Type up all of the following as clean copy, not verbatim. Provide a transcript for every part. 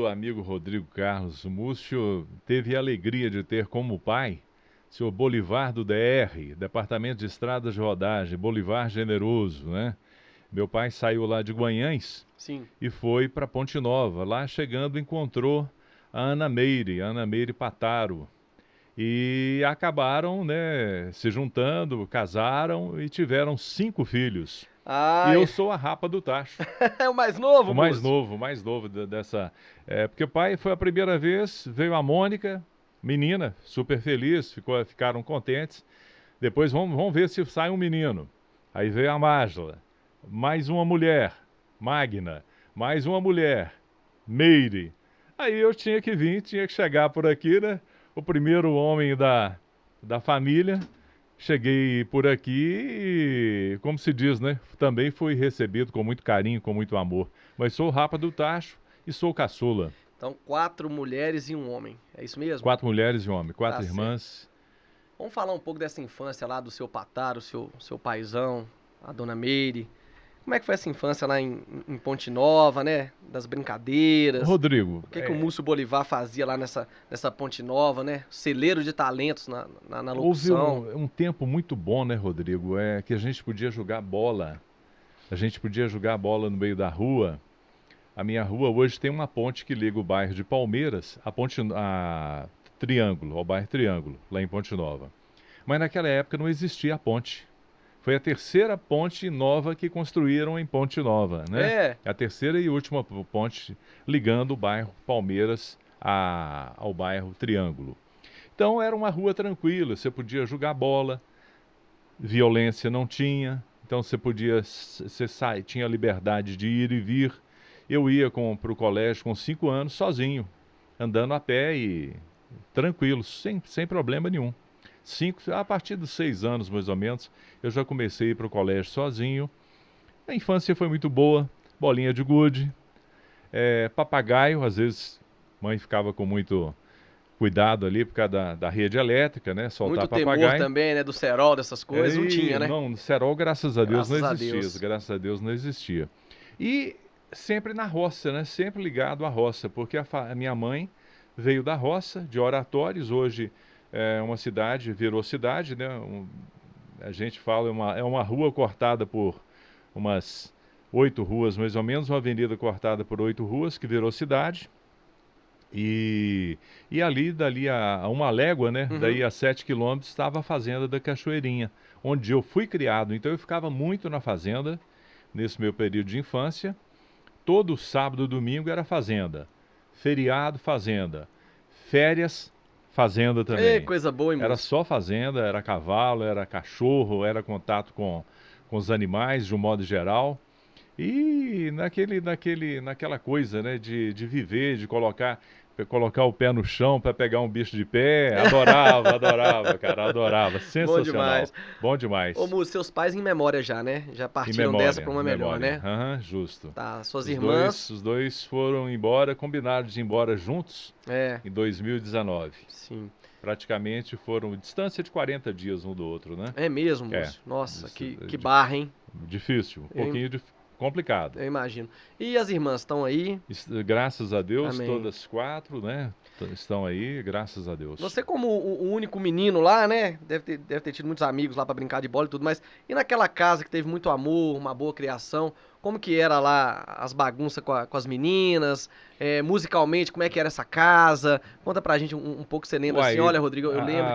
amigo Rodrigo Carlos. O Múcio teve a alegria de ter como pai o senhor Bolivar do DR, Departamento de Estradas de Rodagem, Bolivar Generoso, né? Meu pai saiu lá de Guanhães Sim. e foi para Ponte Nova. Lá chegando encontrou a Ana Meire Pataro. E acabaram, né, se juntando, casaram e tiveram 5 filhos. E Ah, eu sou a rapa do tacho. é o mais novo, moço? O mais novo dessa. Porque o pai foi a primeira vez, veio a Mônica, menina, super feliz, ficaram contentes. Depois vamos ver se sai um menino. Aí veio a Mágila, mais uma mulher, Magna, mais uma mulher, Meire. Aí eu tinha que vir, tinha que chegar por aqui, né? O primeiro homem da família. Cheguei por aqui e, como se diz, né? Também fui recebido com muito carinho, com muito amor. Mas sou o Rapa do Tacho e sou caçula. Então, 4 mulheres e um homem. É isso mesmo? 4 mulheres e um homem, Tá 4 certo. irmãs. Vamos falar um pouco dessa infância lá do seu Pataro, seu paizão, a dona Meire. Como é que foi essa infância lá em Ponte Nova, né? Das brincadeiras. Rodrigo, O que o Múcio Bolivar fazia lá nessa Ponte Nova, né? Celeiro de talentos na houve locução. um tempo muito bom, né, Rodrigo? Que a gente podia jogar bola. A gente podia jogar bola no meio da rua. A minha rua hoje tem uma ponte que liga o bairro de Palmeiras a Triângulo, ao bairro Triângulo, lá em Ponte Nova. Mas naquela época não existia a ponte. Foi a terceira ponte nova que construíram em Ponte Nova, né? É, A terceira e última ponte ligando o bairro Palmeiras ao bairro Triângulo. Então era uma rua tranquila, você podia jogar bola, violência não tinha, então tinha liberdade de ir e vir. Eu ia para o colégio com 5 anos sozinho, andando a pé e tranquilo, sem problema nenhum. A partir dos 6 anos, mais ou menos, eu já comecei a ir para o colégio sozinho. A infância foi muito boa, bolinha de gude, papagaio, às vezes mãe ficava com muito cuidado ali por causa da rede elétrica, né? Soltar muito temor papagaio. também, né? Do cerol, dessas coisas. Não tinha, né? Não, cerol, graças a Deus, não Graças a existia. Deus. Graças a Deus não existia. E sempre na roça, né? Sempre ligado à roça, porque a minha mãe veio da roça, de Oratórios, hoje é uma cidade, virou cidade, né? A gente fala, é uma rua cortada por umas 8 ruas, mais ou menos, uma avenida cortada por 8 ruas, que virou cidade. E, dali a uma légua, né? Uhum. Daí a 7 quilômetros estava a fazenda da Cachoeirinha, onde eu fui criado. Então eu ficava muito na fazenda, nesse meu período de infância. Todo sábado e domingo era fazenda. Feriado, fazenda. Férias, fazenda Ê, também. coisa boa, hein, Era moço? só fazenda, era cavalo, era cachorro, era contato com os animais de um modo geral. E naquela coisa, né, de viver, de colocar o pé no chão para pegar um bicho de pé. Adorava, cara, adorava. Bom Sensacional. demais. Bom Ô, demais. Múcio, seus pais em memória já, né? Já Em partiram dessa memória, pra em uma melhor, memória. né? Aham, justo. Tá, suas irmãs. Os dois foram embora, combinaram de ir embora juntos É, em 2019. sim. Praticamente foram distância de 40 dias um do outro, né? É mesmo, É, moço. Nossa, dis- que barra, hein? difícil, um Eu, pouquinho complicado. eu imagino. E as irmãs estão aí? Graças a Deus, Amém. todas 4, né? Estão aí, graças a Deus. Você, como o único menino lá, né? Deve ter tido muitos amigos lá pra brincar de bola e tudo, mas e naquela casa que teve muito amor, uma boa criação? Como que era lá as bagunças com as meninas? Musicalmente, como é que era essa casa? Conta pra gente um pouco que você lembra assim. Uai, Olha, Rodrigo, eu lembro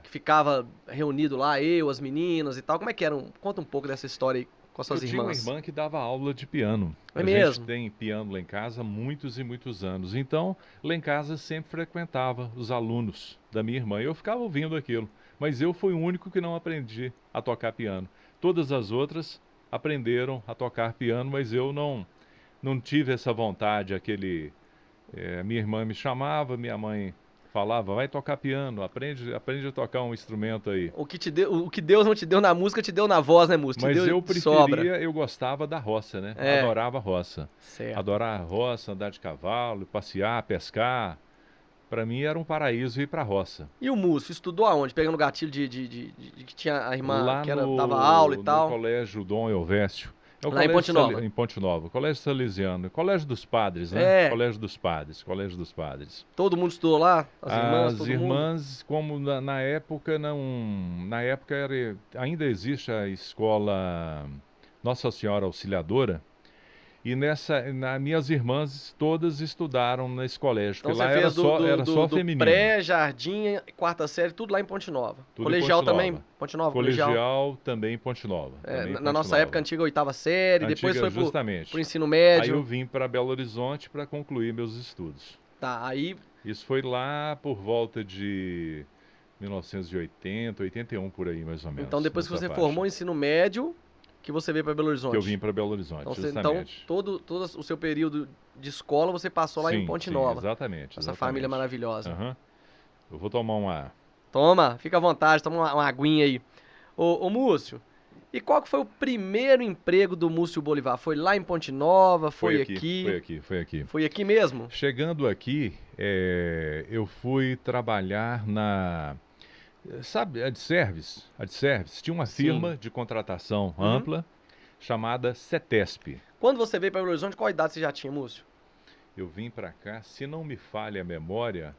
que ficava reunido lá, eu, as meninas e tal. Como é que era? Conta um pouco dessa história aí com as eu suas tinha uma irmãs. irmã que dava aula de piano. É A gente mesmo? tem piano lá em casa há muitos e muitos anos. Então, lá em casa sempre frequentava os alunos da minha irmã. Eu ficava ouvindo aquilo. Mas eu fui o único que não aprendi a tocar piano. Todas as outras aprenderam a tocar piano, mas eu não tive essa vontade, minha irmã me chamava, minha mãe falava, vai tocar piano, aprende a tocar um instrumento aí. O que Deus não te deu na música, te deu na voz, né, música? Te Mas deu eu de sobra. preferia, eu gostava da roça, né? É, Adorava a roça. certo. Adorar a roça, andar de cavalo, passear, pescar. Para mim era um paraíso ir para a roça. E o Múcio, estudou aonde? Pegando o gatilho de que tinha a irmã Lá dava aula e no tal. colégio Dom Elvésio. É o Lá em Ponte Nova. Em Ponte Nova, Colégio Salesiano, Colégio dos Padres, né? É, Colégio dos Padres, Colégio dos Padres. todo mundo estudou lá? As irmãs, As todo mundo? irmãs, como na época não, na época ainda existe a escola Nossa Senhora Auxiliadora, e minhas irmãs todas estudaram nesse colégio, Então porque você lá fez era só do feminino, pré, jardim, quarta série, tudo lá em Ponte Nova. tudo em Colegial Ponte também? Nova. Ponte Nova, colegial. Colegial também em Ponte Nova, É, também em na Ponte nossa época, Nova. antiga oitava série, depois Antiga, foi pro justamente. ensino Aí eu médio. vim para Belo Horizonte para concluir meus estudos. Tá, aí, Isso foi lá por volta de 1980, 81 por aí, mais ou então menos, depois que nessa você faixa. formou o ensino médio, que você veio para Belo Que eu vim Horizonte. para Belo Horizonte, Então, justamente. todo o seu período de escola você passou lá em Sim, Ponte sim, Nova. exatamente, Essa família exatamente. maravilhosa. Aham. Eu vou tomar uma... Toma, fica à vontade, toma uma aguinha aí. Ô Múcio, e qual que foi o primeiro emprego do Múcio Bolivar? Foi lá em Ponte Nova? Foi aqui? Foi aqui. Foi aqui mesmo? Chegando aqui, eu fui trabalhar sabe, a AdService tinha uma Sim. firma de contratação ampla chamada CETESP. Quando você veio para Belo Horizonte, qual idade você já tinha, Múcio? Eu vim para cá, se não me falha a memória,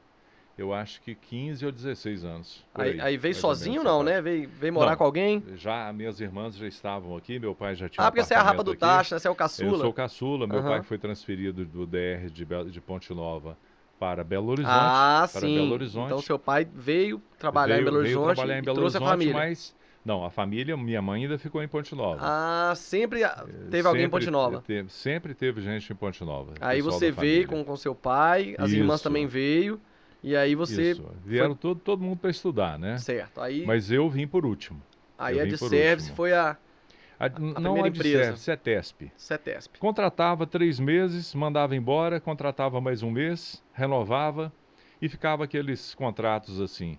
eu acho que 15 ou 16 anos. Aí veio mais ou sozinho menos não, essa né? faixa. Veio morar Não, com alguém? já minhas irmãs já estavam aqui, meu pai já tinha um Ah, porque você é a rapa apartamento do aqui. tacho, né? Você é o Eu caçula. sou caçula, meu pai Aham. foi transferido do DR de Ponte Nova para Belo Horizonte. Ah, Para Belo sim. Horizonte. Então seu pai veio trabalhar em Belo Veio Horizonte trabalhar em e Belo trouxe a Horizonte, família. mas não, a família, minha mãe ainda ficou em Ponte Nova. Ah, sempre teve alguém em Ponte Nova. Sempre teve gente em Ponte Nova, Aí pessoal você da veio família. com seu pai, as irmãs Isso. também veio, e aí você Isso. Vieram todo mundo para estudar, né? certo. Aí Mas eu vim por último. aí Eu a vim de por service último. foi a Não primeira a de empresa. CETESP. CETESP. Contratava 3 meses, mandava embora, contratava mais um mês, renovava e ficava aqueles contratos assim.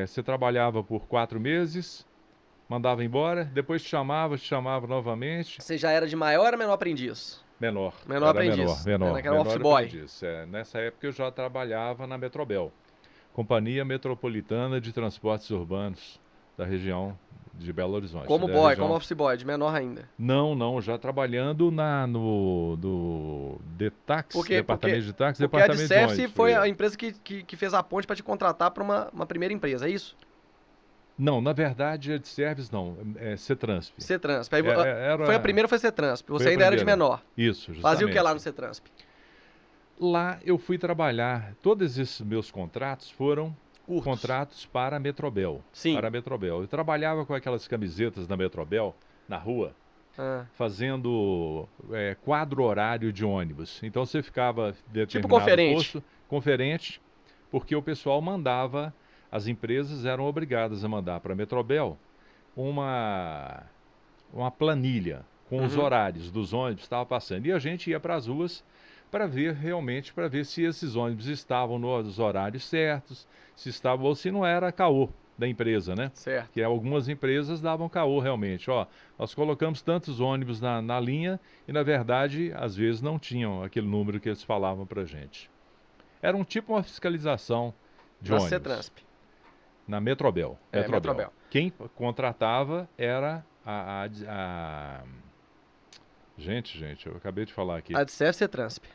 Você trabalhava por 4 meses, mandava embora, depois te chamava novamente. Você já era de maior ou era menor aprendiz? Menor, Menor era aprendiz. Naquela office menor boy. aprendiz. Nessa época eu já trabalhava na Metrobel, Companhia Metropolitana de Transportes Urbanos da região de Belo Horizonte. Como da boy, região... como office boy, de menor ainda. Não, já trabalhando no DETAX, Porque departamento de táxi, porque a de departamento de service ônibus. foi a empresa que fez a ponte para te contratar para uma primeira empresa, é isso? Não, na verdade, a de service não, é CETRANSP. CETRANSP. Aí, Era- foi a primeira, foi CETRANSP. Foi Você a ainda era de primeira. menor. Isso, justamente. Fazia o que lá no CETRANSP? Lá eu fui trabalhar, todos esses meus contratos foram Curtos. contratos para a Metrobel. Sim. Para a Metrobel. Eu trabalhava com aquelas camisetas da Metrobel na rua, Ah. fazendo quadro horário de ônibus. Então você ficava em determinado conferente. posto, conferente, porque o pessoal mandava, as empresas eram obrigadas a mandar para a Metrobel uma planilha com os horários dos ônibus que estavam passando. E a gente ia para as ruas para ver realmente, para ver se esses ônibus estavam nos horários certos, se estavam ou se não era caô da empresa, né? Certo. Que algumas empresas davam caô realmente. Ó, nós colocamos tantos ônibus na linha e, na verdade, às vezes não tinham aquele número que eles falavam para gente. Era um tipo uma fiscalização de Na ônibus. CETRANSP. Na Metrobel. Metrobel. Quem contratava era Gente, eu acabei de falar aqui. A de service, CETRANSP.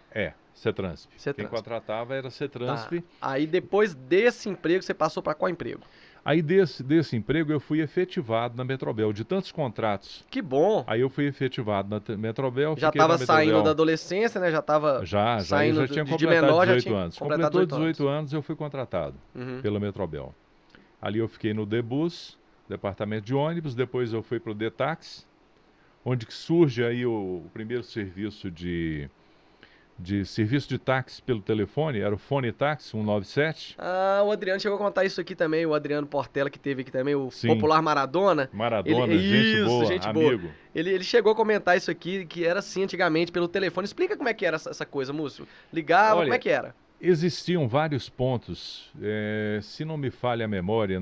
CETRANSP. Quem CETRANSP. contratava era CETRANSP. Tá. Aí depois desse emprego, você passou para qual emprego? Aí desse emprego eu fui efetivado na Metrobel, de tantos contratos. Que bom. Aí eu fui efetivado na Metrobel. Já fiquei na estava saindo Metrobel. da adolescência, né? Já estava Já saindo tinha de completado menor, já 18 tinha anos. completado Completou 18 18 anos, eu fui contratado Uhum. pela Metrobel. Ali eu fiquei no Debus, departamento de ônibus, depois eu fui para o DETAX, onde que surge aí o primeiro serviço de serviço de táxi pelo telefone, era o Fone Táxi 197. Ah, o Adriano chegou a contar isso aqui também, o Adriano Portela, que teve aqui também, o Sim. popular Maradona. Maradona, Isso, gente boa, amigo. Ele chegou a comentar isso aqui, que era assim antigamente pelo telefone. Explica como é que era essa coisa, Múcio. Ligava, Olha, como é que era? Existiam vários pontos, se não me falha a memória,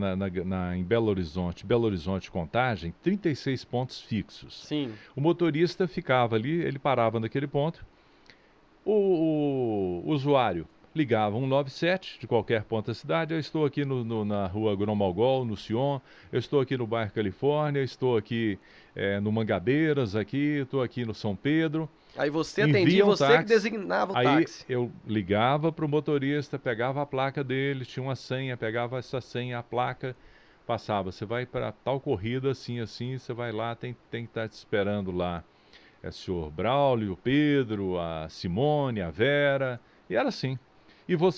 em Belo Horizonte Contagem, 36 pontos fixos. Sim. O motorista ficava ali, ele parava naquele ponto. O usuário ligava 197 de qualquer ponto da cidade. Eu estou aqui na rua Gromolgol, no Sion, eu estou aqui no bairro Califórnia, estou aqui no Mangabeiras, estou aqui no São Pedro. Aí você atendia, Envia um você que táxi. designava o Aí táxi. eu ligava para o motorista, pegava a placa dele, tinha uma senha, pegava essa senha, a placa, passava. Você vai para tal corrida, assim, assim, você vai lá, tem que estar te esperando lá. É o senhor Braulio, o Pedro, a Simone, a Vera, e era assim. E você